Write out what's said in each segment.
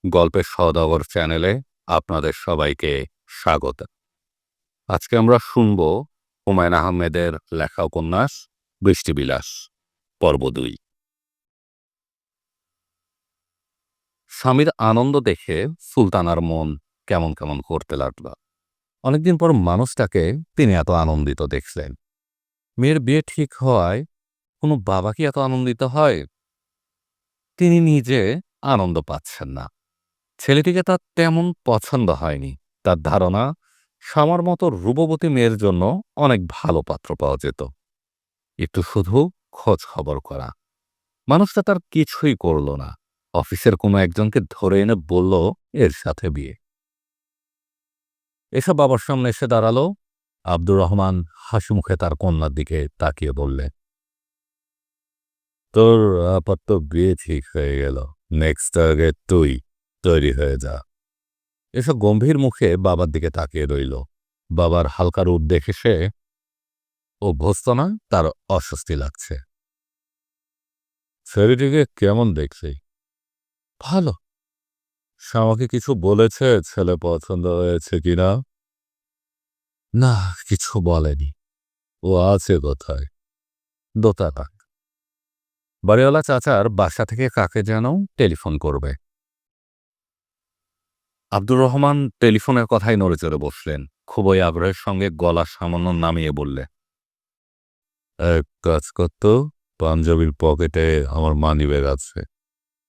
গল্পের সওদাগর চ্যানেলে আপনাদের সবাইকে স্বাগত। আজকে আমরা শুনব হুমায়ূন আহমেদের লেখা উপন্যাস বৃষ্টিবিলাস পর্ব ২। স্বামীর আনন্দ দেখে সুলতানার মন কেমন কেমন করতে লাগল। অনেকদিন পর মানুষটাকে তিনি এত আনন্দিত দেখলেন। মেয়ের বিয়ে ঠিক হওয়ায় কোনো বাবা কি এত আনন্দিত হয়? তিনি নিজে আনন্দ পাচ্ছেন না। ছেলেটিকে তার তেমন পছন্দ হয়নি। তার ধারণা সামার মতো রূপবতী মেয়ের জন্য অনেক ভালো পাত্র পাওয়া যেত। একটু শুধু খোঁজ খবর করা। মানুষটা তার কিছুই করল না। অফিসের কোনো একজনকে ধরে এনে বলল এর সাথে বিয়ে। এসব বাবার সামনে এসে দাঁড়ালো। আব্দুর রহমান হাসি মুখে তার কন্যার দিকে তাকিয়ে বললে, তোর আপাতত বিয়ে ঠিক হয়ে গেল। নেক্সট টার্গেট তুই, তৈরি হয়ে যা। এসব গম্ভীর মুখে বাবার দিকে তাকিয়ে রইল। বাবার হালকা রূপ দেখে সে অভ্যস্ত না, তার অস্বস্তি লাগছে। ছেলেটিকে কেমন দেখছি? ভালো। শ্যামাকে কিছু বলেছে ছেলে পছন্দ হয়েছে কিনা? না, কিছু বলেনি। ও আছে কোথায়? দোতলা। বাড়িওয়ালা চাচার বাসা থেকে কাকে যেন টেলিফোন করবে। আব্দুর রহমান টেলিফোনের কথায় নড়ে চড়ে বসলেন। খুবই আগ্রহের সঙ্গে গলা সামান্য নামিয়ে বললে, এক কাজ করতো, পাঞ্জাবির পকেটে আমার মানিব্যাগ আছে।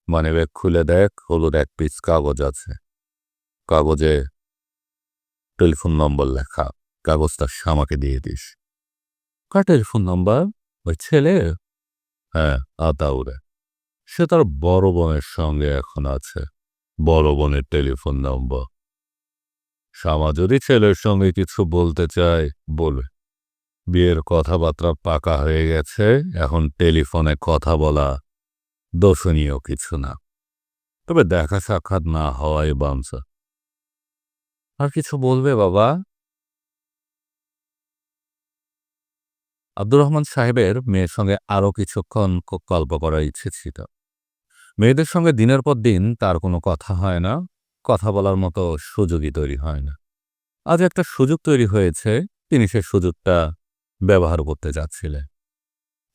মানিব্যাগ খুলে দেখ, হলুদ এক পিস কাগজ আছে। কাগজে টেলিফোন নম্বর লেখা। কাগজটা শ্যামাকে দিয়ে দিস। Car telephone number? ওই ছেলে? হ্যাঁ, আতাউরে। সে তার বড় বোনের সঙ্গে এখন আছে। বড় বোনের টেলিফোন নম্বর। শ্যামা যদি ছেলের সঙ্গে কিছু বলতে চায় বলবে। বিয়ের কথাবার্তা পাকা হয়ে গেছে, এখন টেলিফোনে কথা বলা দোষণীয় কিছু না। তবে দেখা সাক্ষাৎ না হওয়াই বাঞ্ছা। আর কিছু বলবে বাবা? আব্দুর রহমান সাহেবের মেয়ের সঙ্গে আরও কিছুক্ষণ গল্প করার ইচ্ছে ছিল। মেয়েদের সঙ্গে দিনের পর দিন তার কোনো কথা হয় না, কথা বলার মতো সুযোগই তৈরি হয় না। আজ একটা সুযোগ তৈরি হয়েছে, তিনি সে সুযোগটা ব্যবহার করতে যাচ্ছিলেন।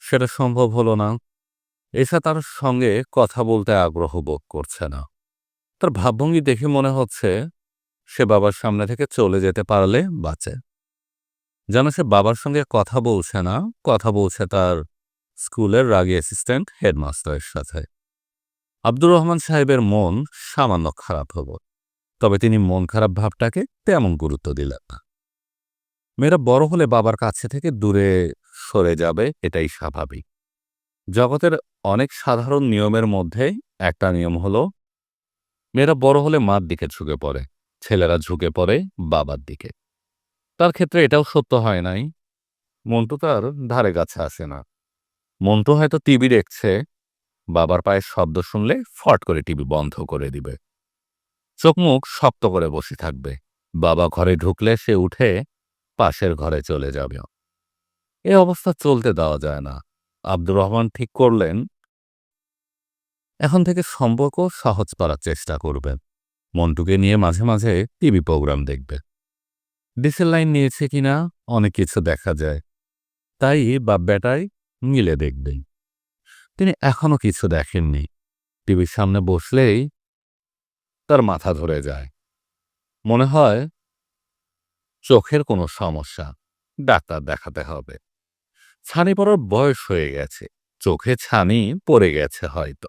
সেটা সম্ভব হলো না। এসা তার সঙ্গে কথা বলতে আগ্রহ বোধ করছে না। তার ভাবভঙ্গি দেখে মনে হচ্ছে সে বাবার সামনে থেকে চলে যেতে পারলে বাঁচে। যেন সে বাবার সঙ্গে কথা বলছে না, কথা বলছে তার স্কুলের রাগী অ্যাসিস্ট্যান্ট হেডমাস্টারের সাথে। আব্দুর রহমান সাহেবের মন সামান্য খারাপ হল, তবে তিনি মন খারাপ ভাবটাকে তেমন গুরুত্ব দিলেন না। মেয়েরা বড় হলে বাবার কাছে থেকে দূরে সরে যাবে, এটাই স্বাভাবিক। জগতের অনেক সাধারণ নিয়মের মধ্যে একটা নিয়ম হলো, মেয়েরা বড় হলে মার দিকে ঝুঁকে পড়ে, ছেলেরা ঝুঁকে পড়ে বাবার দিকে। তার ক্ষেত্রে এটাও সত্য হয় নাই। মন্টু তার ধারে কাছে আসে না। মন্টু হয়তো টিভি দেখছে, বাবার পায়ের শব্দ শুনলে ফট করে টিভি বন্ধ করে দিবে। চোখ মুখ শক্ত করে বসে থাকবে। বাবা ঘরে ঢুকলে সে উঠে পাশের ঘরে চলে যাবে। এ অবস্থা চলতে দেওয়া যায় না। আব্দুর রহমান ঠিক করলেন, এখন থেকে সম্পর্ক সহজ করার চেষ্টা করবেন। মন্টুকে নিয়ে মাঝে মাঝে টিভি প্রোগ্রাম দেখবে। ডিসেল লাইন নিয়েছে কিনা অনেক কিছু দেখা যায়, তাই বাপ বেটাই মিলে দেখবেন। তিনি এখনো কিছু দেখেননি। টিভির সামনে বসলেই তার মাথা ধরে যায়। মনে হয় চোখের কোনো সমস্যা, ডাক্তার দেখাতে হবে। ছানি পড়ার বয়স হয়ে গেছে, চোখে ছানি পড়ে গেছে হয়তো।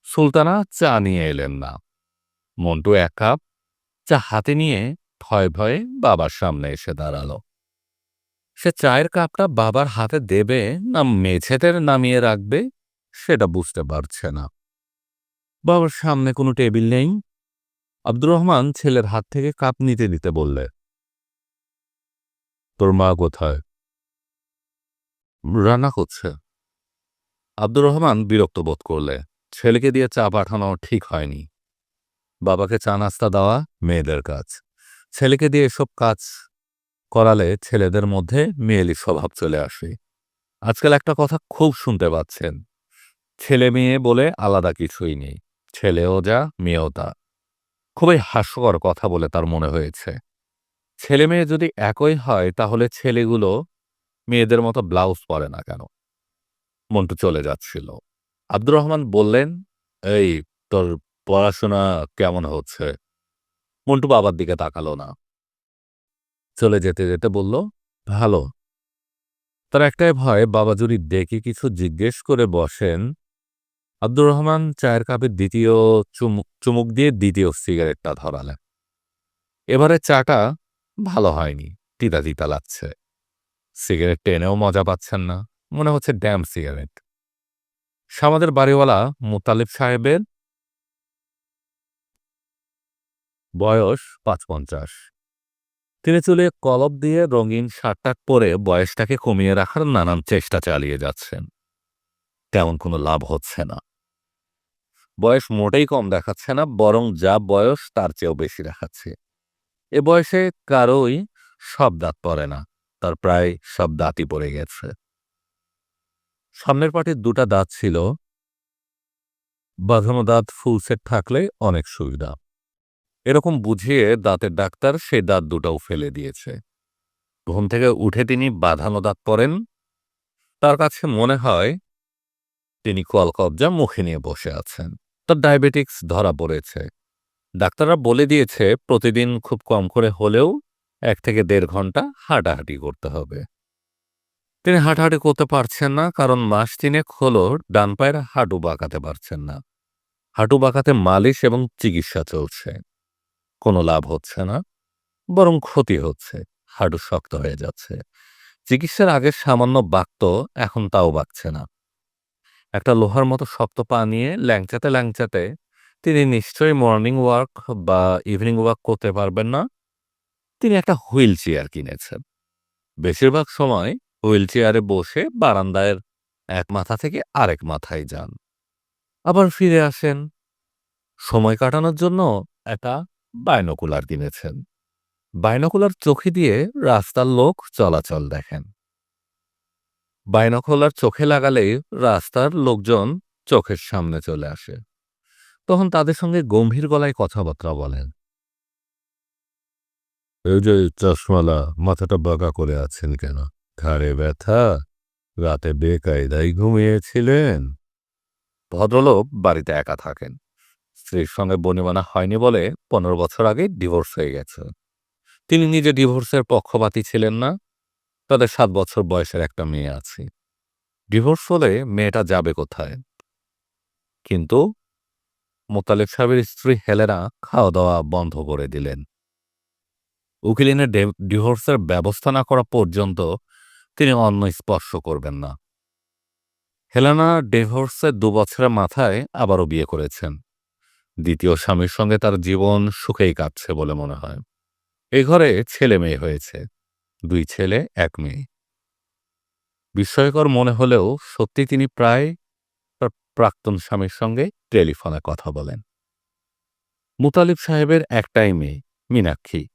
সুলতানা চা নিয়ে এলেন না। মন্টু এক কাপ চা হাতে নিয়ে ভয়ে ভয়ে বাবার সামনে এসে দাঁড়ালো। সে চায়ের কাপটা বাবার হাতে দেবে না মেঝেতে নামিয়ে রাখবে সেটা বুঝতে পারছে না। বাবার সামনে কোনো টেবিল নেই। আব্দুর রহমান ছেলের হাত থেকে কাপ নিতে দিতে বললে, তোর মা কোথায়? রান্না করছে। আব্দুর রহমান বিরক্ত বোধ করলে, ছেলেকে দিয়ে চা পাঠানো ঠিক হয়নি। বাবাকে চা নাস্তা দেওয়া মেয়েদের কাজ। ছেলেকে দিয়ে এসব কাজ করালে ছেলেদের মধ্যে মেয়েলি স্বভাব চলে আসে। আজকাল একটা কথা খুব শুনতে পাচ্ছেন, ছেলে মেয়ে বলে আলাদা কিছুই নেই। ছেলেও যা, মেয়েও তা। খুবই হাস্যকর কথা বলে তার মনে হয়েছে। ছেলে-মেয়ে যদি একই হয় তাহলে ছেলেগুলো মেয়েদের মতো ব্লাউজ পরে না কেন? মন্টু চলে যাচ্ছিল। আব্দুর রহমান বললেন, "এই, তোর পড়াশোনা কেমন হচ্ছে?" মন্টু বাবার দিকে তাকালো না। চলে যেতে, যেতে বলল, "ভালো।" তার একটাই ভয় বাবা যদি ডেকে কিছু জিজ্ঞেস করে বসেন। আব্দুর রহমান চায়ের কাপে দ্বিতীয় চুমুক দিয়ে দ্বিতীয় সিগারেটটা ধরালেন। এবারে চাটা ভালো হয়নি, তিতা, তিতা লাগছে। সিগারেট টেনেও মজা পাচ্ছেন না। মনে হচ্ছে ড্যাম সিগারেট। সামাদের বাড়িওয়ালা মোতালেব সাহেবের বয়স ৫-৫০। তিনি চুলে কলপ দিয়ে রঙিন শার্ট-টাট পরে বয়সটাকে কমিয়ে রাখার নানান চেষ্টা চালিয়ে যাচ্ছেন। তেমন কোনো লাভ হচ্ছে না। বয়স মোটেই কম দেখাচ্ছে না, বরং যা বয়স তার চেয়েও বেশি দেখাচ্ছে। এ বয়সে কারোই সব দাঁত পড়ে না। তার প্রায় সব দাঁতই পড়ে গেছে। সামনের পাটির ২টা দাঁত ছিল, বাঁধানো দাঁত ফুল সেট থাকলে অনেক সুবিধা। এরকম বুঝিয়ে দাঁতের ডাক্তার সেই দাঁত ২টাও ফেলে দিয়েছে। ঘুম থেকে উঠে তিনি বাঁধানো দাঁত পড়েন। তার কাছে মনে হয় তিনি কলকব্জা মুখে নিয়ে বসে আছেন। তার ডায়াবেটিকস ধরা পড়েছে। ডাক্তাররা বলে দিয়েছে প্রতিদিন খুব কম করে হলেও ১ থেকে ১.৫ ঘন্টা হাঁটাহাঁটি করতে হবে। তিনি হাঁটাহাঁটি করতে পারছেন না, কারণ মাস ৩ হলো ডান পায়ের হাঁটু বাঁকাতে পারছেন না। হাঁটু বাঁকাতে মালিশ এবং চিকিৎসা চলছে। কোনো লাভ হচ্ছে না, বরং ক্ষতি হচ্ছে। হাঁটু শক্ত হয়ে যাচ্ছে। চিকিৎসার আগে সামান্য বাঁকত, এখন তাও বাঁকছে না। একটা লোহার মতো শক্ত পা নিয়ে ল্যাংচাতে, ল্যাংচাতে তিনি নিশ্চয়ই মর্নিং ওয়াক বা ইভিনিং ওয়াক করতে পারবেন না। তিনি একটা হুইল চেয়ার কিনেছেন। বেশিরভাগ সময় হুইল চেয়ারে বসে বারান্দার এক মাথা থেকে আরেক মাথায় যান। আবার ফিরে আসেন। সময় কাটানোর জন্য একটা বাইনোকুলার কিনেছেন। বাইনোকুলার চোখে দিয়ে রাস্তার লোক চলাচল দেখেন। বাইনোকুলার চোখে লাগালেই রাস্তার লোকজন চোখের সামনে চলে আসে। তখন তাদের সঙ্গে গম্ভীর গলায় কথাবার্তা বলেন। "এই যে চশমালা, মাথাটা বাঁকা করে আছেন কেন? ঘাড়ে ব্যথা? রাতে বেকায়দায় ঘুমিয়েছিলেন?" ভদ্রলোক বাড়িতে একা থাকেন। স্ত্রীর সঙ্গে বনিবনা হয়নি বলে ১৫ বছর আগে ডিভোর্স হয়ে গেছে। তিনি নিজে ডিভোর্সের পক্ষপাতী ছিলেন না। তাদের ৭ বছর বয়সের একটা মেয়ে আছে। ডিভোর্স হলে মেয়েটা যাবে কোথায়? কিন্তু মোতালেব সাহেবের স্ত্রী হেলেনা খাওয়া-দাওয়া বন্ধ করে দিলেন। উকিল এনে ডিভোর্সের ব্যবস্থা না করা পর্যন্ত তিনি অন্ন স্পর্শ করবেন না। হেলেনা ডিভোর্সের ২ বছরের মাথায় আবারও বিয়ে করেছেন। দ্বিতীয় স্বামীর সঙ্গে তার জীবন সুখেই কাটছে বলে মনে হয়। এই ঘরে ছেলে-মেয়ে হয়েছে। ২ ছেলে, ১ মেয়ে। বিস্ময়কর মনে হলেও সত্যি তিনি প্রায় তার প্রাক্তন স্বামীর সঙ্গে টেলিফোনে কথা বলেন। মুতালিব সাহেবের একটাই মেয়ে, মীনাক্ষী।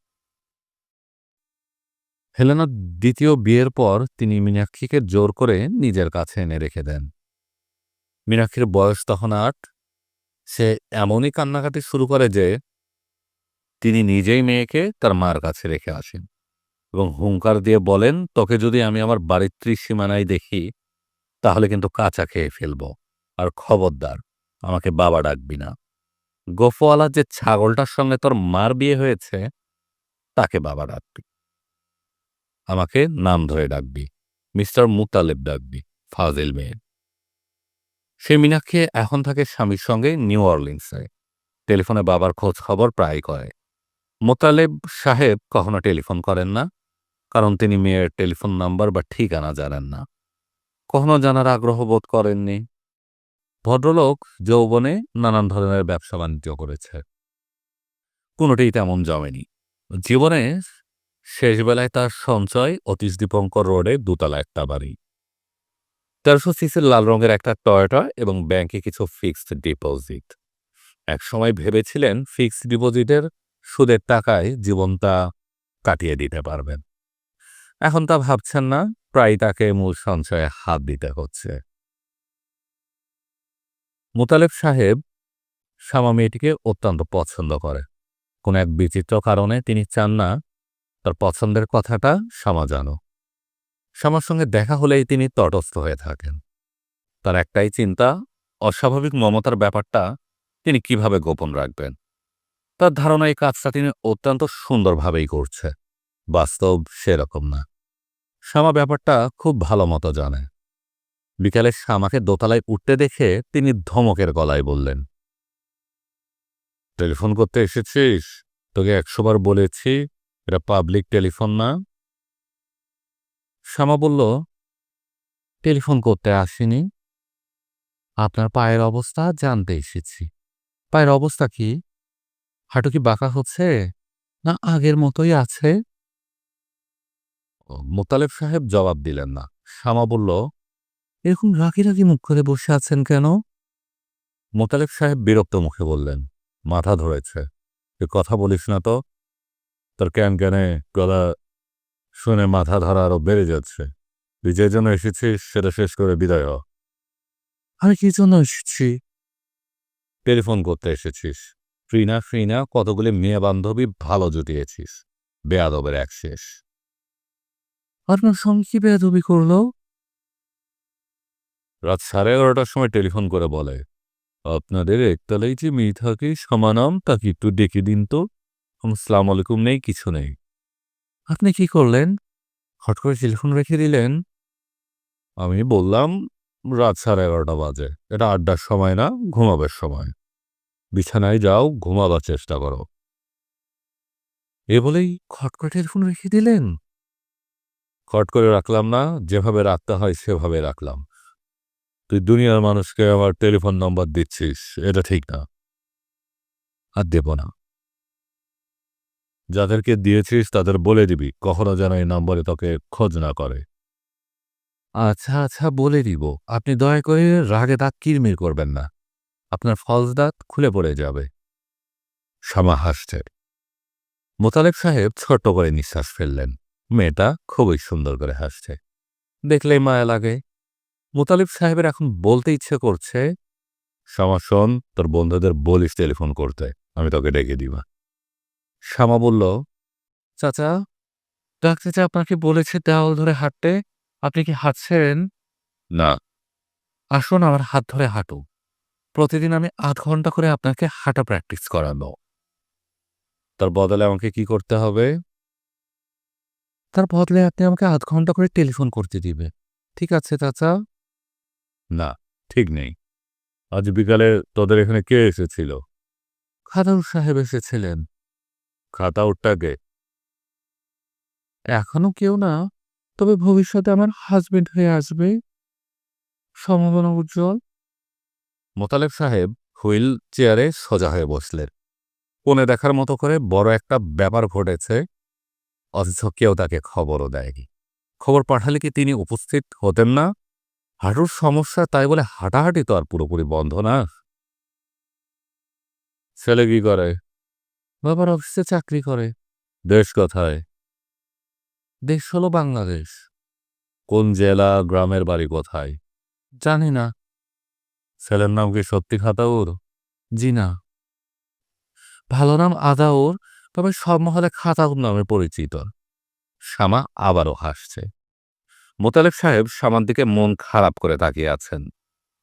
হেলেনার দ্বিতীয় বিয়ের পর তিনি মীনাক্ষীকে জোর করে নিজের কাছে এনে রেখে দেন। মীনাক্ষীর বয়স তখন ৮। সে এমনই কান্নাকাটি শুরু করে যে তিনি নিজেই মেয়েকে তার মার কাছে রেখে আসেন এবং হুঙ্কার দিয়ে বলেন, "তোকে যদি আমি আমার বাড়ির ত্রিসীমানায় দেখি তাহলে কিন্তু কাঁচা খেয়ে ফেলব। আর খবরদার আমাকে বাবা ডাকবি না। গোফওয়ালার যে ছাগলটার সঙ্গে তোর মার বিয়ে হয়েছে তাকে বাবা ডাকবি। আমাকে নাম ধরে ডাকবি। মিস্টার মুতালেব ডাকবি, ফাজিল মেয়ে।" সে মীনাক্ষী এখন থাকে স্বামীর সঙ্গে নিউ অরলিন্সে। টেলিফোনে বাবার খোঁজ খবর প্রায়ই করে। মোতালেব সাহেব কখনো টেলিফোন করেন না, কারণ তিনি মেয়ের টেলিফোন নাম্বার বা ঠিকানা জানেন না। কখনো জানার আগ্রহ বোধ করেননি। ভদ্রলোক যৌবনে নানান ধরনের ব্যবসা-বাণিজ্য করেছে। কোনোটিই তেমন জমেনি। জীবনে শেষ বেলায় তার সঞ্চয় অতীশ দীপঙ্কর রোডে দোতলা একটা বাড়ি। ১৩০০ সিসির লাল রঙের একটা টয়োটা এবং ব্যাংকে কিছু ফিক্সড ডিপোজিট। একসময় ভেবেছিলেন ফিক্সড ডিপোজিটের সুদের টাকায় জীবনটা কাটিয়ে দিতে পারবেন। এখন তা ভাবছেন না, প্রায় তাকে মূল সঞ্চয়ে হাত দিতে হচ্ছে। মোতালেব সাহেব শ্যামা মেয়েটিকে অত্যন্ত পছন্দ করে। কোনো এক বিচিত্র কারণে তিনি চান না তার পছন্দের কথাটা শ্যামা জানুক। শ্যামার সঙ্গে দেখা হলেই তিনি তটস্থ হয়ে থাকেন। তার একটাই চিন্তা, অস্বাভাবিক মমতার ব্যাপারটা তিনি কিভাবে গোপন রাখবেন। তার ধারণা এই কাজটা তিনি অত্যন্ত সুন্দরভাবেই করছে। বাস্তব সেরকম না। শ্যামা ব্যাপারটা খুব ভালো মতো জানে। বিকালে শ্যামাকে দোতলায় উঠতে দেখে তিনি ধমকের গলায় বললেন, টেলিফোন করতে এসেছিস? তোকে ১০০ বার বলেছি এটা পাবলিক টেলিফোন না। শ্যামা বলল, টেলিফোন করতে আসিনি, আপনার পায়ের অবস্থা জানতে এসেছি। পায়ের অবস্থা কি? হাঁটু কি বাঁকা হচ্ছে, না আগের মতোই আছে? মোতালেব সাহেব জবাব দিলেন না। শ্যামা বলল, এরকম রাগি রাগি মুখ করে বসে আছেন কেন? মোতালেব সাহেব বিরক্ত মুখে বললেন, মাথা ধরেছে, তুই কথা বলিস না তো। তোর ক্যান ক্যানে গলা শুনে মাথা ধরা আরো বেড়ে যাচ্ছে। তুই যে জন্য এসেছিস সেটা শেষ করে বিদায় হ। আমি কি জন্য এসেছি? টেলিফোন করতে এসেছিস। ফ্রি না কতগুলি মেয়ে বান্ধবী ভালো জুটিয়েছিস। বেয়াদবের এক শেষ। আপনার সঙ্গে কি বেয়াদবি করলো? রাত 11:30টার সময় টেলিফোন করে বলে, আপনাদের একতলায় যে মেয়ে থাকে সমানাম তাকে একটু ডেকে দিন তো। সালাম আলাইকুম নেই, কিছু নেই। আপনি কি করলেন? হট করে টেলিফোন রেখে দিলেন। আমি বললাম, রাত 11:30 বাজে, এটা আড্ডার সময় না, ঘুমাবার সময়। বিছানায় যাও, ঘুমাবার চেষ্টা করো। এ বলেই খট করে টেলিফোন রেখে দিলেন। খট করে রাখলাম না, যেভাবে রাখতে হয় সেভাবে রাখলাম। তুই দুনিয়ার মানুষকে আমার টেলিফোন নম্বর দিচ্ছিস, এটা ঠিক না। আর দেব না। যাদেরকে দিয়েছিস তাদের বলে দিবি কখনো যেন এই নম্বরে তোকে খোঁজ না করে। আচ্ছা আচ্ছা, বলে দিব। আপনি দয়া করে রাগে দাঁত কিরমির করবেন না। আপনার ফলস দাঁত খুলে পড়ে যাবে। শ্যামা হাসছে। মোতালেব সাহেব ছোট্ট করে নিঃশ্বাস ফেললেন। মেয়েটা খুবই সুন্দর করে হাসছে, দেখলেই মায়া লাগে। মোতালেব সাহেবের এখন বলতে ইচ্ছে করছে, শ্যামা শোন, তোর বন্ধুদের বলিস টেলিফোন করতে, আমি তোকে ডেকে দিবা। শ্যামা বলল, চাচা, ডাক্তার যে আপনাকে বলেছে দেওয়াল ধরে হাঁটতে, আপনি কি হাঁটছেন? না। আসুন আমার হাত ধরে হাঁটু। প্রতিদিন আমি ৮ ঘন্টা করে আপনাকে হাঁটা প্র্যাকটিস করাবো। তার বদলে আমাকে কি করতে হবে? তার বদলে আপনি আমাকে ৮ ঘন্টা করে টেলিফোন করতে দিবে। ঠিক আছে চাচা? না, ঠিক নেই। আজ বিকালে তোদের এখানে কে এসেছিল? খাদাউর সাহেব এসেছিলেন। খাতাউরটাকে? এখনো কেউ না, তবে ভবিষ্যতে আমার হাজবেন্ড হয়ে আসবে। সম্ভাবনা উজ্জ্বল। মোতালেব সাহেব হুইল চেয়ারে সোজা হয়ে বসলেন। কোণে দেখার মতো করে বড় একটা ব্যাপার ঘটেছে, অথচ কেউ তাকে খবরও দেয়নি। খবর পাঠালে কি তিনি উপস্থিত হতেন না? হাঁটুর সমস্যা তাই বলে হাঁটাহাঁটি তো আর পুরোপুরি বন্ধ না। ছেলে কি করে? বাবার অফিসে চাকরি করে। দেশ কোথায়? দেশ হলো বাংলাদেশ। কোন জেলা, গ্রামের বাড়ি কোথায়? জানি না। ছেলের নাম কি সত্যি খাতাউর? জি না। ভালো নাম আদাউর, তবে সব মহলে খাতাউর নামে পরিচিত। শ্যামা আবারও হাসছে। মোতালেব সাহেব শ্যামার দিকে মন খারাপ করে তাকিয়ে আছেন।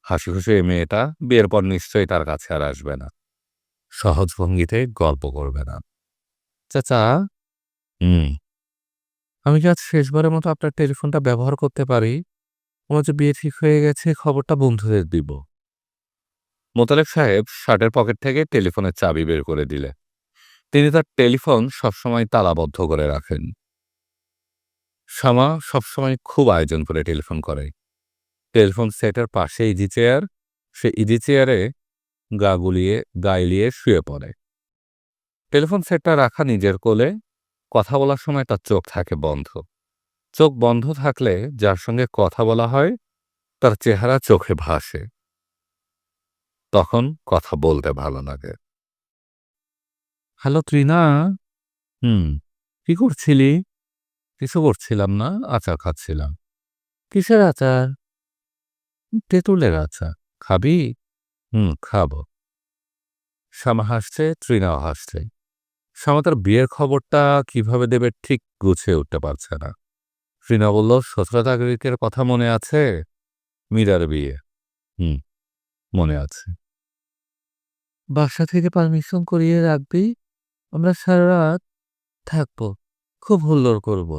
হাসি খুশি এই মেয়েটা বিয়ের পর নিশ্চয়ই তার কাছে আর আসবে না, সহজ ভঙ্গিতে গল্প করবে না। চাচা, হুম, আমি কি আজ শেষবারের মতো আপনার টেলিফোনটা ব্যবহার করতে পারি? আমার যে বিয়ে ঠিক হয়ে গেছে খবরটা বন্ধুদের দিব। মোতালেব সাহেব শার্টের পকেট থেকে টেলিফোনের চাবি বের করে দিলে। তিনি তার টেলিফোন সবসময় তালাবদ্ধ করে রাখেন। শ্যামা সবসময় খুব আয়োজন করে টেলিফোন করে। টেলিফোন সেটের পাশে ইজি চেয়ার, সে ইজি চেয়ারে গা এলিয়ে শুয়ে পড়ে। টেলিফোন সেটটা রাখা নিজের কোলে। কথা বলার সময় তার চোখ থাকে বন্ধ। চোখ বন্ধ থাকলে যার সঙ্গে কথা বলা হয় তার চেহারা চোখে ভাসে। তখন কথা বলতে ভালো লাগে। হ্যালো ত্রিনা। হুম, কি করছিলি? কিছু করছিলাম না, আচার খাচ্ছিলাম। কিসের আচার? তেঁতুলের আচার। খাবি? হুম, খাবো। শ্যামা হাসছে, তৃণাও হাসছে। শ্যামা তার বিয়ের খবরটা কিভাবে দেবে ঠিক গুছিয়ে উঠতে পারছে না। তৃণা বলল, ১৭ তারিখের কথা মনে আছে? মীরার বিয়ে। হুম, মনে আছে। বাসা থেকে পারমিশন করিয়ে রাখবি, আমরা সারা রাত থাকবো, খুব হুল্লোড় করব।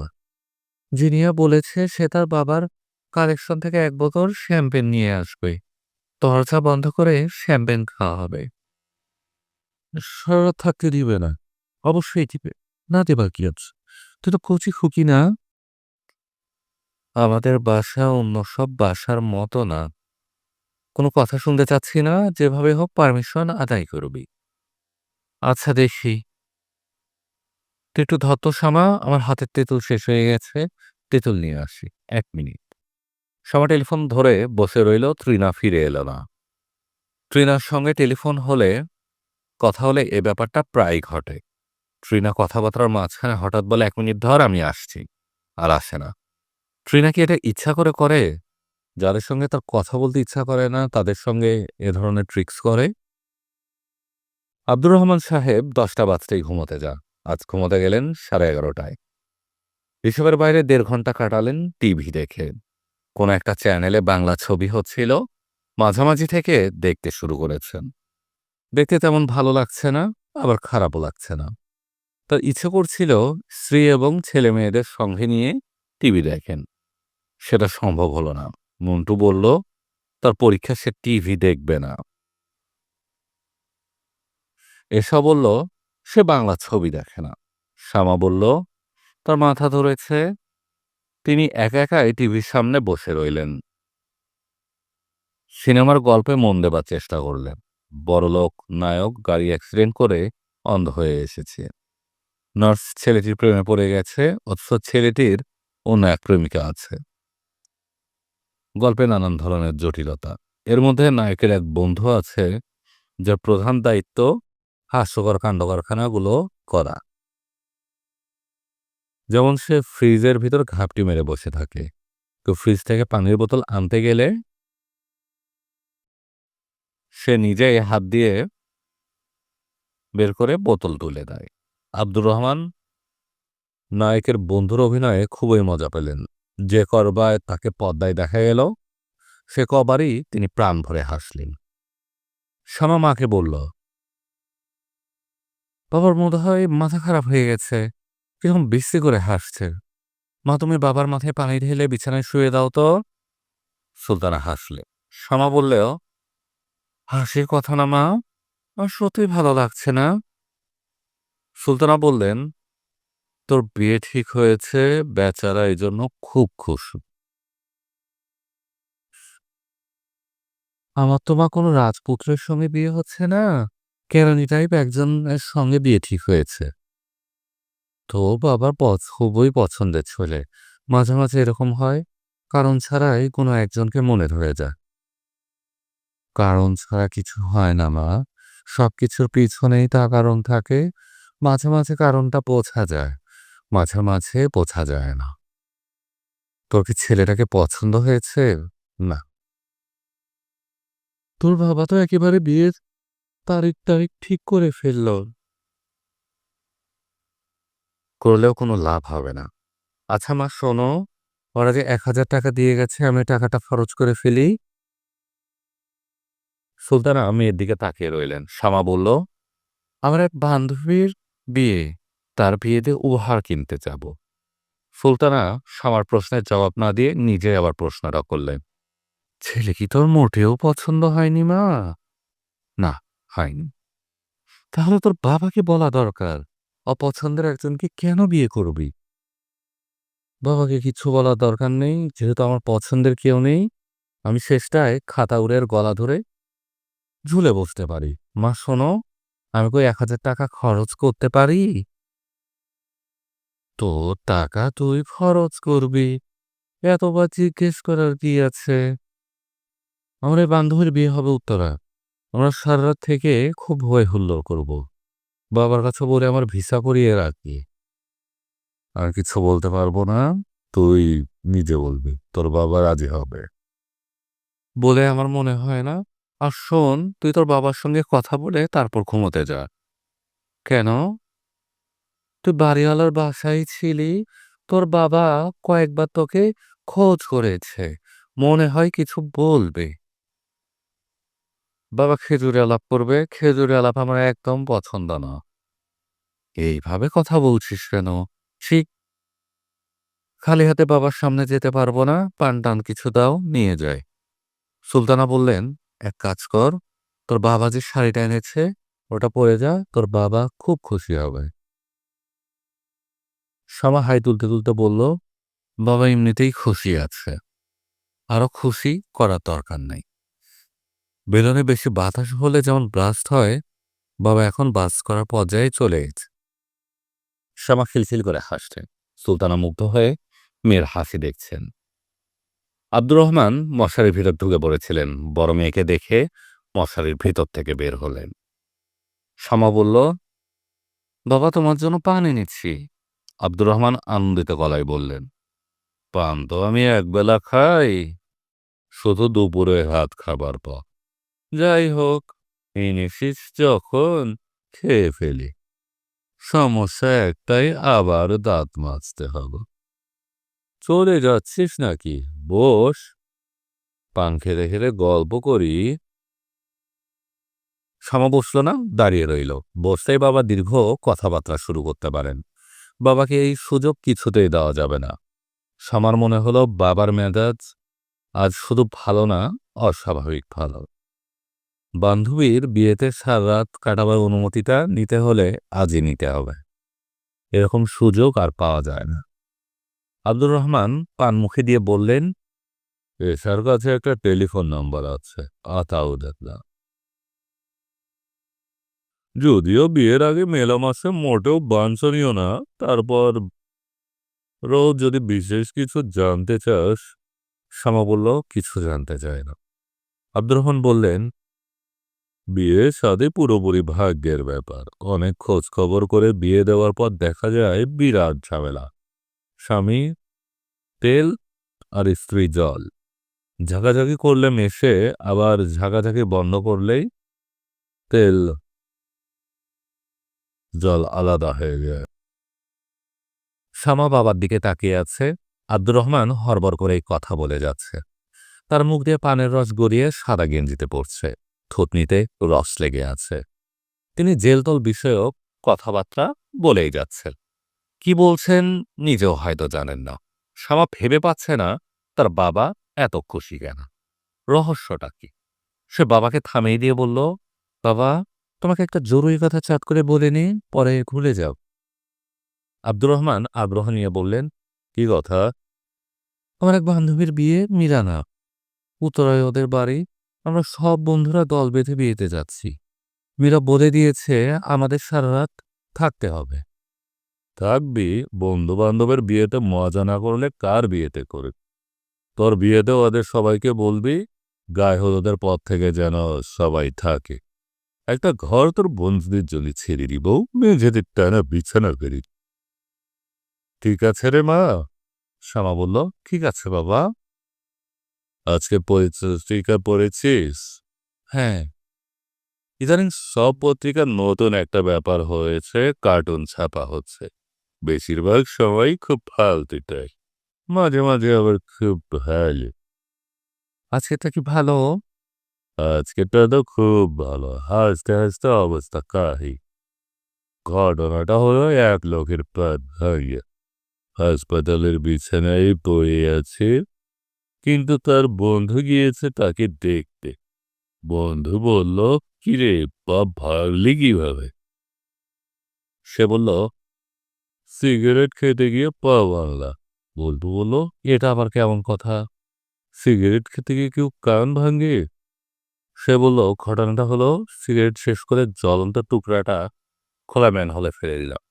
জিনিয়া বলেছে সে তার বাবার কালেকশন থেকে ১ বোতল শ্যাম্পেন নিয়ে আসবে। দরজা বন্ধ করে শ্যাম্পেন খাওয়া হবে। সারা রাত থাকতে দিবে না। অবশ্যই দিবে। না দেবার কি আছে? তুই তো কচি খুকি না? আমাদের বাসা অন্য সব বাসার মতো না। কোনো কথা শুনতে চাচ্ছি না, যেভাবে হোক পারমিশন আদায় করবি। আচ্ছা দেখি। তুই একটু ধর তো শামা, আমার হাতের তেঁতুল শেষ হয়ে গেছে। তেঁতুল নিয়ে আসি। ১ মিনিট। শামা টেলিফোন ধরে বসে রইল, তৃণা ফিরে এলো না। তৃণার সঙ্গে টেলিফোন হলে কথা হলে এ ব্যাপারটা প্রায়ই ঘটে। তৃণা কথাবার্তার মাঝখানে হঠাৎ বলে, ১ মিনিট ধর, আমি আসছি। আর আসে না। তৃণা কি এটা ইচ্ছা করে করে? যাদের সঙ্গে তার কথা বলতে ইচ্ছা করে না তাদের সঙ্গে এ ধরনের ট্রিক্স করে? আব্দুর রহমান সাহেব ১০টা বাজতেই ঘুমোতে যান। আজ ঘুমোতে গেলেন 11:30টায়। এসবের বাইরে ১.৫ ঘন্টা কাটালেন টিভি দেখে। কোনো একটা চ্যানেলে বাংলা ছবি হচ্ছিল, মাঝামাঝি থেকে দেখতে শুরু করেছেন। দেখতে তেমন ভালো লাগছে না, আবার খারাপও লাগছে না। তার ইচ্ছে করছিল স্ত্রী এবং ছেলেমেয়েদের সঙ্গে নিয়ে টিভি দেখেন। সেটা সম্ভব হলো না। মন্টু বলল, তার পরীক্ষা, সে টিভি দেখবে না। এসা বলল, সে বাংলা ছবি দেখে না। শ্যামা বলল, তার মাথা ধরেছে। তিনি একা একাই টিভির সামনে বসে রইলেন। সিনেমার গল্পে মন দেবার চেষ্টা করলেন। বড়লোক নায়ক গাড়ি অ্যাক্সিডেন্ট করে অন্ধ হয়ে এসেছে। নার্স ছেলেটির প্রেমে পড়ে গেছে, অথচ ছেলেটির অন্য এক প্রেমিকা আছে। গল্পে নানান ধরনের জটিলতা। এর মধ্যে নায়কের এক বন্ধু আছে, যার প্রধান দায়িত্ব হাস্যকর কাণ্ডকারখানাগুলো করা। যেমন সে ফ্রিজের ভিতর ঘাপটি মেরে বসে থাকে। কেউ ফ্রিজ থেকে পানির বোতল আনতে গেলে সে নিজেই হাত দিয়ে বের করে বোতল তুলে দেয়। আব্দুর রহমান নায়কের বন্ধুর অভিনয়ে খুবই মজা পেলেন। যে করবায় তাকে পর্দায় দেখা গেল, সে কবারই তিনি প্রাণ ভরে হাসলেন। শ্যামা মাকে বলল, বাবার মনে হয় মাথা খারাপ হয়ে গেছে, কিরকম বিশ্রী করে হাসছে। মা, তুমি বাবার মাথায় পানি ঢেলে বিছানায় শুয়ে দাও তো। সুলতানা হাসলে। শ্যামা বললেও, হাসির কথা না মা, আমার সত্যিই ভালো লাগছে না। সুলতানা বললেন, তোর বিয়ে ঠিক হয়েছে, বেচারা এই জন্য খুব খুশি। আমার তো মা কোনো রাজপুত্রের সঙ্গে বিয়ে হচ্ছে না, কেরানি টাইপ একজনের সঙ্গে বিয়ে ঠিক হয়েছে। তো বাবার খুবই পছন্দের ছেলে। মাঝে মাঝে এরকম হয়, কারণ ছাড়াই কোনো একজনকে মনে ধরে যায়। কারণ ছাড়া কিছু হয় না মা, সবকিছুর পিছনেই তা কারণ থাকে। মাঝে মাঝে কারণটা বোঝা যায়, মাঝে মাঝে বোঝা যায় না। তোর কি ছেলেটাকে পছন্দ হয়েছে? না। তোর বাবা তো একেবারে বিয়ের তারিখ তারিখ ঠিক করে ফেলল। করলেও কোনো লাভ হবে না। আচ্ছা মা শোনো, ওরা যে ১,০০০ টাকা দিয়ে গেছে, আমি টাকাটা খরচ করে ফেলি। সুলতানা মেয়ের দিকে তাকিয়ে রইলেন। শামা বলল, আমার এক বান্ধবীর বিয়ে, তার বিয়েতে উপহার কিনতে যাব। সুলতানা শামার প্রশ্নের জবাব না দিয়ে নিজে আবার প্রশ্নটা করলেন, ছেলে কি তোর মোটেও পছন্দ হয়নি মা? না, হয়নি। তাহলে তোর বাবাকে বলা দরকার, অপছন্দের একজনকে কেন বিয়ে করবি? বাবাকে কিছু বলার দরকার নেই, যেহেতু আমার পছন্দের কেউ নেই। আমি শেষটায় খাতা উড়ের গলা ধরে ঝুলে বসতে পারি। মা শোনো, আমি কই ১,০০০ টাকা খরচ করতে পারি? তোর টাকা তুই খরচ করবি, এতবার জিজ্ঞেস করার কি আছে? আমার এই বান্ধবীর বিয়ে হবে উত্তরা, আমরা সারা রাত থেকে খুব হই হুল্লোড় করব। বাবার কাছে বলে আমার ভিসা করিয়ে রাখি। আর কিছু বলতে পারবো না, তুই নিজে বলবি তোর বাবা রাজি হবে। বলে আমার মনে হয় না আর শোন, তুই তোর বাবার সঙ্গে কথা বলে তারপর ঘুমোতে যা। কেন? তুই বাড়িওয়ালার বাসায় ছিলি, তোর বাবা কয়েকবার তোকে খোঁজ করেছে, মনে হয় কিছু বলবে। বাবা খেজুরে আলাপ করবে, খেজুরে আলাপ আমার একদম পছন্দ না। এইভাবে কথা বলছিস কেন? ঠিক খালি হাতে বাবার সামনে যেতে পারবো না, পান টান কিছু দাও, নিয়ে যায়। সুলতানা বললেন, এক কাজ কর, তোর বাবা যে শাড়িটা এনেছে ওটা পরে যা, তোর বাবা খুব খুশি হবে। শামা হাই তুলতে তুলতে বলল, বাবা এমনিতেই খুশি আছে, আরো খুশি করার দরকার নাই। বেলুনে বেশি বাতাস হলে যেমন ব্লাস্ট হয়, বাবা এখন বাস করার পর্যায়ে চলে গেছে। শ্যামা খিলখিল করে হাসছেন। সুলতানা মুগ্ধ হয়ে মেয়ের হাসি দেখছেন। আব্দুর রহমান মশারির ভিতর ঢুকে পড়েছিলেন, বড় মেয়েকে দেখে মশারির ভিতর থেকে বের হলেন। শ্যামা বলল, বাবা তোমার জন্য পান এনেছি। আব্দুর রহমান আনন্দিত গলায় বললেন, পান তো আমি একবেলা খাই, শুধু দুপুরে ভাত খাবার পর। যাই হোক, এনেছিস যখন খেয়ে ফেলি। সমস্যা একটাই, আবার দাঁত মাজতে হবে। চলে যাচ্ছিস নাকি? বস, পান খেতে খেতে গল্প করি। শ্যামা বসল না, দাঁড়িয়ে রইল। বসতেই বাবা দীর্ঘ কথাবার্তা শুরু করতে পারেন। বাবাকে এই সুযোগ কিছুতেই দেওয়া যাবে না। শ্যামার মনে হলো বাবার মেজাজ আজ শুধু ভালো না, অস্বাভাবিক ভালো। বান্ধবীর বিয়েতে সারা রাত কাটাবার অনুমতিটা নিতে হলে আজই নিতে হবে। এরকম সুযোগ আর পাওয়া যায় না। আব্দুর রহমান পান মুখে দিয়ে বললেন, এসার কাছে একটা টেলিফোন নাম্বার আছে, তাও দেখলাম। যদিও বিয়ের আগে মেলামেশা মোটেও বাঞ্ছনীয় না, তারপর রোজ যদি বিশেষ কিছু জানতে চাস। শ্যামা বলল, কিছু জানতে চায় না। আব্দুর রহমান বললেন, বিয়ে শাদী পুরোপুরি ভাগ্যের ব্যাপার। অনেক খোঁজ খবর করে বিয়ে দেওয়ার পর দেখা যায় বিরাট ঝামেলা। স্বামী তেল আর স্ত্রী জল। ঝাঁকাঝাঁকি করলে মেশে, আবার ঝাঁকাঝাঁকি বন্ধ করলেই তেল জল আলাদা হয়ে যায়। শ্যামা বাবার দিকে তাকিয়ে আছে। আব্দুর রহমান হড়বড় করে কথা বলে যাচ্ছে। তার মুখ দিয়ে পানের রস গড়িয়ে সাদা গেঞ্জিতে পড়ছে, থুতনিতে রস লেগে আছে। তিনি জেলতল বিষয়ক কথাবার্তা বলেই যাচ্ছেন। কি বলছেন নিজেও হয়তো জানেন না। শ্যামা ভেবে পাচ্ছে না তার বাবা এত খুশি কেন, রহস্যটা কি। সে বাবাকে থামিয়ে দিয়ে বলল, বাবা, তোমাকে একটা জরুরি কথা চাট করে বলে নি, পরে ভুলে যাও। আব্দুর রহমান আগ্রহ নিয়ে বললেন, কি কথা? আমার এক বান্ধবীর বিয়ে মিরানা, উত্তরায় ওদের বাড়ি। আমরা সব বন্ধুরা দল বেঁধে বিয়েতে যাচ্ছি। মীরা বলে দিয়েছে আমাদের সারা রাত থাকতে হবে। থাকবি? বন্ধু বান্ধবের বিয়েতে মজা না করলে কার বিয়েতে করে? তোর বিয়েতে ওদের সবাইকে বলবি গায়ে হলুদের পর থেকে যেন সবাই থাকে। একটা ঘর তোর বন্ধুদের জন্য ছেড়ে দিব, মেঝেতে টানা বিছানা করি। ঠিক আছে রে মা? শ্যামা বলল, ঠিক আছে বাবা। আজকে পত্রিকা পড়েছিস? হ্যাঁ। ইদানিং সব পত্রিকার নতুন একটা ব্যাপার হয়েছে, কার্টুন ছাপা হচ্ছে। বেশিরভাগ সময় খুব ফালতুটাই, মাঝে মাঝে আবার খুব ভালো। আজকেটা কি ভালো? আজকেটা তো খুব ভালো, হাসতে হাসতে অবস্থা কাহি। ঘটনাটা হলো, এক লোকের পা ভাঙে হাসপাতালের বিছানায় পড়ে আছে, কিন্তু তার বন্ধু গিয়েছে তাকে দেখতে। বন্ধু বলল, কিরে পা ভাঙলি কিভাবে? সে বলল, সিগারেট খেতে গিয়ে পা ভাঙলা। বন্ধু বলল, এটা আবার কেমন কথা? সিগারেট খেতে গিয়ে কেউ কান ভাঙে? সে বলল, ঘটনাটা হলো, সিগারেট শেষ করে জ্বলন্ত টুকরাটা খোলা ম্যানহোলে ফেলে দিলাম।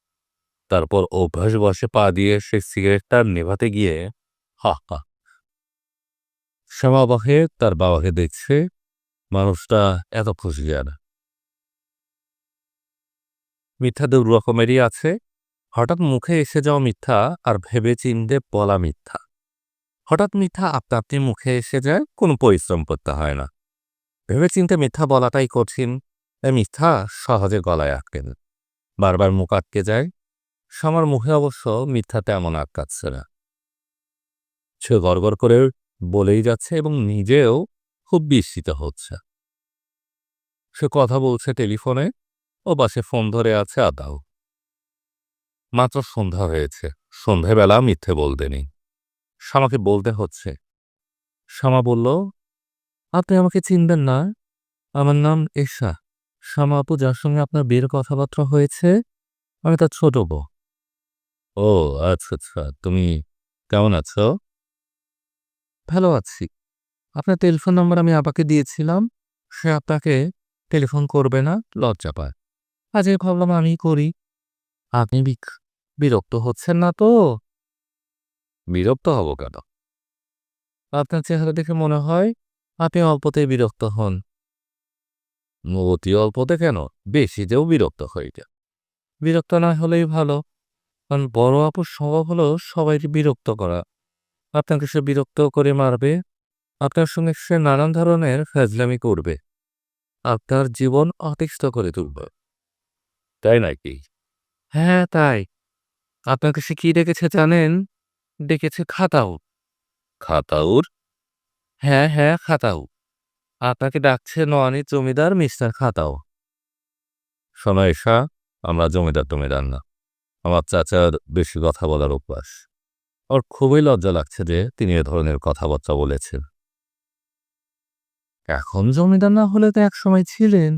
তারপর অভ্যাসবশে পা দিয়ে সেই সিগারেটটা নেভাতে গিয়ে হা হা। শ্যামা অবাক হয়ে তার বাবাকে দেখছে, মানুষটা এত খুশি কেন? মিথ্যা দু রকমেরই আছে, হঠাৎ মুখে এসে যাওয়া মিথ্যা আর ভেবে চিন্তে বলা মিথ্যা। হঠাৎ মিথ্যা আপনা আপনি মুখে এসে যায়, কোনো পরিশ্রম করতে হয় না। ভেবেচিন্তে মিথ্যা বলাটাই কঠিন, তাই মিথ্যা সহজে গলায় আটকে না। বারবার মুখ আটকে যায়। শামার মুখে অবশ্য মিথ্যা তেমন আটকাচ্ছে না। সে গড়গড় করে বলেই যাচ্ছে এবং নিজেও খুব বিস্মিত হচ্ছে। সে কথা বলছে টেলিফোনে, ও পাশে ফোন ধরে আছে আতাও। মাত্র সন্ধ্যা হয়েছে, সন্ধেবেলা মিথ্যে বলতে নেই। শামাকে বলতে হচ্ছে। শামা বলল, আপনি আমাকে চিনবেন না? আমার নাম এশা। শামা আপু যার সঙ্গে আপনার বিয়ের কথাবার্তা হয়েছে, আমি তার ছোট বউ। ও আচ্ছা আচ্ছা, তুমি কেমন আছো? ভালো আছি। আপনার টেলিফোন নাম্বার আমি আপাকে দিয়েছিলাম। সে আপনাকে টেলিফোন করবে না, লজ্জা পায়। আজকে ভাবলাম আমিই করি। আপনি বিরক্ত হচ্ছেন না তো? বিরক্ত হব কেন? আপনার চেহারা দেখে মনে হয় আপনি অল্পতেই বিরক্ত হন। অতি অল্পতে কেন, বেশিতেও বিরক্ত হই না। বিরক্ত না হলেই ভালো, কারণ বড় আপুর স্বভাব হলো সবাইকে বিরক্ত করা। আপনাকে সে বিরক্ত করে মারবে, আপনার সঙ্গে সে নানান ধরনের ফাজলামি করবে, আপনার জীবন অতিষ্ঠ করে তুলবে। তাই নাকি? হ্যাঁ তাই। আপনাকে সে কি ডেকেছে জানেন? ডেকেছে খাতাও। খাতাউর? হ্যাঁ হ্যাঁ, খাতাও। আপনাকে ডাকছে নোয়ানীর জমিদার মিস্টার খাতাও। শোনো এশা, আমরা জমিদার টমিদার না। আমার চাচার বেশি কথা বলার অভ্যাস। ওর খুবই লজ্জা লাগছে যে তিনি এ ধরনের কথাবার্তা বলেছেন। এখন জমিদার না হলে তো একসময় ছিলেন।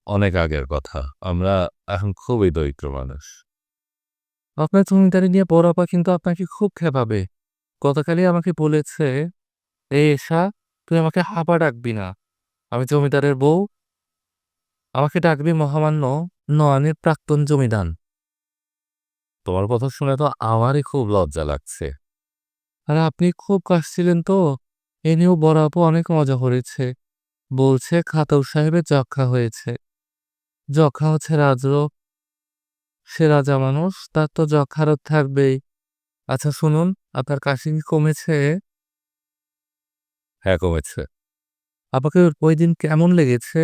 অনেক আগের কথা, আমরা এখন খুবই দরিদ্র মানুষ। আপনার জমিদারি নিয়ে বড় আপা কিন্তু আপনাকে খুব খেপাবে। গতকালই আমাকে বলেছে, এই এশা, তুই আমাকে হাপা ডাকবি না। আমি জমিদারের বউ, আমাকে ডাকবি মহামান্য নওয়ানের প্রাক্তন জমিদার। তোমার কথা শুনে তো আমারই খুব লজ্জা লাগছে। আর আপনি খুব কাশছিলেন তো, এ নিয়েও বড় আপু অনেক মজা করেছে। বলছে খাতাউ সাহেবের যক্ষা হয়েছে। যক্ষা হচ্ছে রাজরোগ। সে রাজা মানুষ, তার তো যক্ষা রোগ থাকবেই। আচ্ছা শুনুন, আপনার কাশি কি কমেছে? হ্যাঁ কমেছে। আপনাকে ওই দিন কেমন লেগেছে?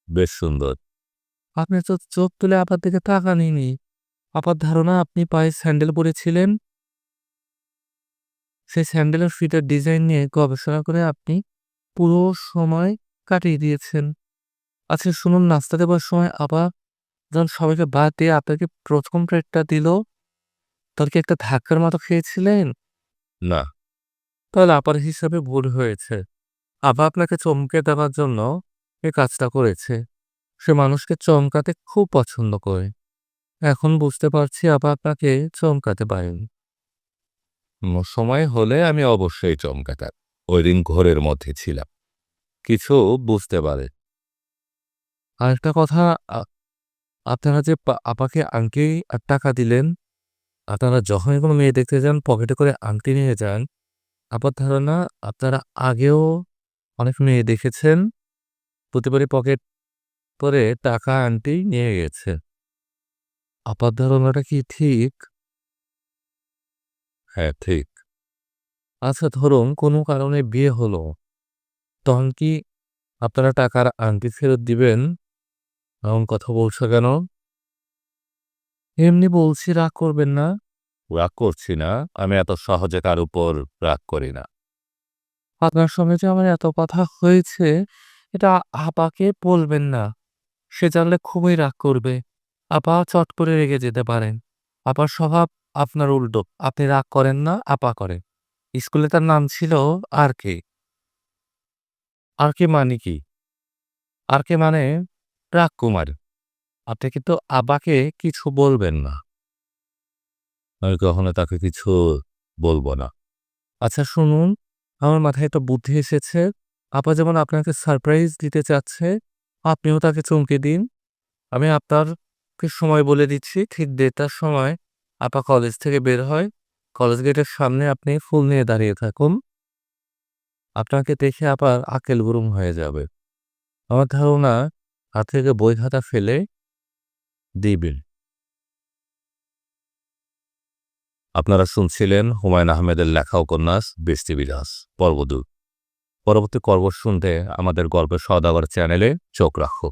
বেশ সুন্দর। আপনি তো চোখ তুলে আপার দিকে তাকানইনি। আপার ধারণা আপনি পায়ে স্যান্ডেল পরেছিলেন। সেই স্যান্ডেলের ফিটের ডিজাইন নিয়ে গবেষণা করে আপনি পুরো সময় কাটিয়ে দিয়েছেন। আচ্ছা শুনুন, নাস্তা দেবার সময় আপা যখন সবাইকে বাদ দিয়ে আপনাকে প্রথম প্লেটটা দিল, তখন কি একটা ধাক্কার মতো খেয়েছিলেন? না। তাহলে আপার হিসাবে ভুল হয়েছে। আপা আপনাকে চমকে দেওয়ার জন্য এই কাজটা করেছে। সে মানুষকে চমকাতে খুব পছন্দ করে। এখন বুঝতে পারছি আপা আপনাকে চমকাতে পারেন। সময় হলে আমি অবশ্যই চমকাতাম। ওই দিন ঘোরের মধ্যে ছিলাম, কিছু বুঝতে পারে। আরেকটা কথা, আপনারা যে আপাকে আংটি আর টাকা দিলেন, আপনারা যখনই কোনো মেয়ে দেখতে যান পকেটে করে আংটি নিয়ে যান। আপার ধারণা আপনারা আগেও অনেক মেয়ে দেখেছেন, প্রতিবারই পকেট করে টাকা আংটি নিয়ে গেছে। আপার ধারণাটা কি ঠিক? হ্যাঁ ঠিক। আচ্ছা ধরুন কোনো কারণে বিয়ে হলো, তখন কি আপনারা টাকার আংটি ফেরত দিবেন? এমন কথা বলছো কেন? এমনি বলছি, রাগ করবেন না। রাগ করছি না, আমি এত সহজে কার উপর রাগ করি না। আপনার সঙ্গে যে আমার এত কথা হয়েছে, এটা আপাকে বলবেন না। সে জানলে খুবই রাগ করবে। আপা চট করে রেগে যেতে পারেন। আপার স্বভাব আপনার উল্টো। আপনি রাগ করেন না, আপা করে। স্কুলে তার নাম ছিল আর কে। আর কে মানে কি? আর কে মানে রাজকুমার। আপনি কিন্তু আপাকে কিছু বলবেন না। আমি কখনো তাকে কিছু বলবো না। আচ্ছা শুনুন, আমার মাথায় একটা বুদ্ধি এসেছে। আপা যেমন আপনাকে সারপ্রাইজ দিতে চাচ্ছে, আপনিও তাকে চমকে দিন। আমি আপনাকে সময় বলে দিচ্ছি, ঠিক ১:৩০টার সময় আপা কলেজ থেকে বের হয়। কলেজ গেটের সামনে আপনি ফুল নিয়ে দাঁড়িয়ে থাকুন। আপনাকে দেখে আপার আকেল গুরুম হয়ে যাবে। আমার ধারণা হাত থেকে বই খাতা ফেলে দিবেন। আপনারা শুনছিলেন হুমায়ূন আহমেদের লেখা উপন্যাস বৃষ্টি বিলাস পর্ব ২। পরবর্তী পর্ব শুনতে আমাদের গল্পের সওদাগর চ্যানেলে চোখ রাখো।